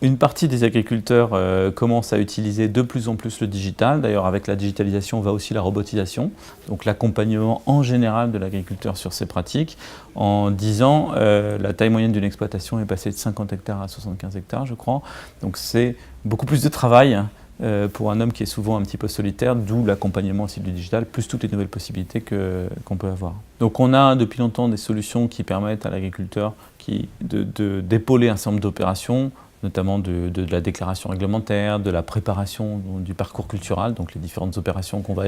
Une partie des agriculteurs commence à utiliser de plus en plus le digital. D'ailleurs, avec la digitalisation va aussi la robotisation, donc l'accompagnement en général de l'agriculteur sur ces pratiques. En 10 ans, la taille moyenne d'une exploitation est passée de 50 hectares à 75 hectares, je crois. Donc c'est beaucoup plus de travail pour un homme qui est souvent un petit peu solitaire, d'où l'accompagnement aussi du digital, plus toutes les nouvelles possibilités qu'on peut avoir. Donc on a depuis longtemps des solutions qui permettent à l'agriculteur d'épauler un certain nombre d'opérations, notamment de la déclaration réglementaire, de la préparation du parcours cultural, donc les différentes opérations qu'on va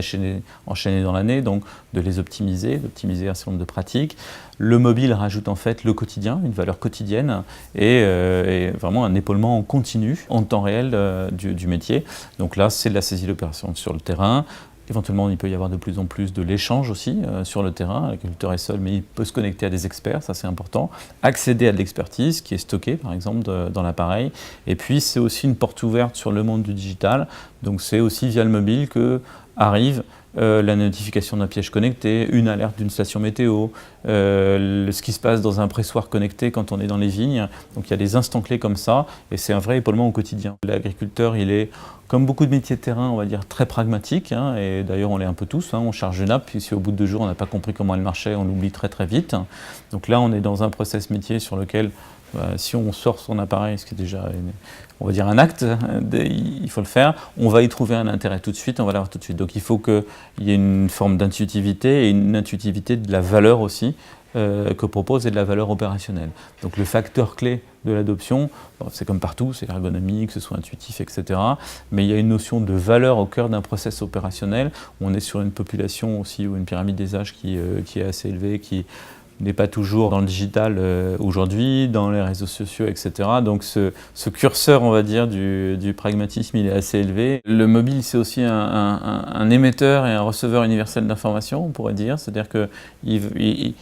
enchaîner dans l'année, donc de les optimiser, d'optimiser un certain nombre de pratiques. Le mobile rajoute en fait le quotidien, une valeur quotidienne et vraiment un épaulement en continu, en temps réel du métier. Donc là, c'est de la saisie d'opération sur le terrain. Éventuellement, il peut y avoir de plus en plus de l'échange aussi sur le terrain. L'agriculteur est seul, mais il peut se connecter à des experts, ça c'est important. Accéder à de l'expertise qui est stockée, par exemple, dans l'appareil. Et puis, c'est aussi une porte ouverte sur le monde du digital. Donc, c'est aussi via le mobile que arrive la notification d'un piège connecté, une alerte d'une station météo, ce qui se passe dans un pressoir connecté quand on est dans les vignes. Donc il y a des instants clés comme ça et c'est un vrai épaulement au quotidien. L'agriculteur, il est, comme beaucoup de métiers de terrain, on va dire très pragmatique, hein, et d'ailleurs on l'est un peu tous, hein, on charge une nappe, puis si au bout de 2 jours on n'a pas compris comment elle marchait, on l'oublie très très vite. Donc là on est dans un process métier sur lequel si on sort son appareil, ce qui est déjà, on va dire, un acte, il faut le faire, on va y trouver un intérêt tout de suite, on va l'avoir tout de suite. Donc il faut qu'il y ait une forme d'intuitivité et une intuitivité de la valeur aussi que propose et de la valeur opérationnelle. Donc le facteur clé de l'adoption, bon, c'est comme partout, c'est l'ergonomie, que ce soit intuitif, etc. Mais il y a une notion de valeur au cœur d'un process opérationnel. On est sur une population aussi, ou une pyramide des âges qui est assez élevée, qui n'est pas toujours dans le digital aujourd'hui, dans les réseaux sociaux, etc. Donc ce curseur, on va dire, du pragmatisme, il est assez élevé. Le mobile, c'est aussi un émetteur et un receveur universel d'informations, on pourrait dire. C'est-à-dire qu'il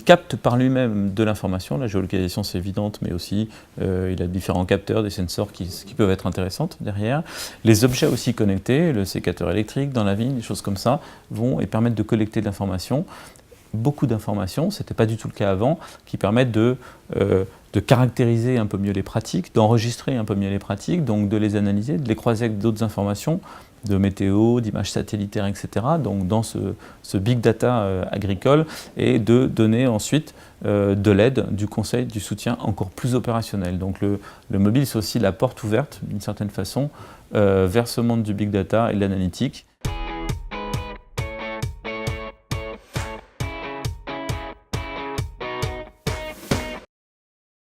capte par lui-même de l'information. La géolocalisation, c'est évident, mais aussi il a différents capteurs, des sensors qui peuvent être intéressantes derrière. Les objets aussi connectés, le sécateur électrique dans la vigne, des choses comme ça, vont et permettent de collecter de l'information. Beaucoup d'informations, ce n'était pas du tout le cas avant, qui permettent de caractériser un peu mieux les pratiques, d'enregistrer un peu mieux les pratiques, donc de les analyser, de les croiser avec d'autres informations, de météo, d'images satellitaires, etc. Donc dans ce big data agricole, et de donner ensuite de l'aide, du conseil, du soutien encore plus opérationnel. Donc le mobile, c'est aussi la porte ouverte, d'une certaine façon, vers ce monde du big data et de l'analytique.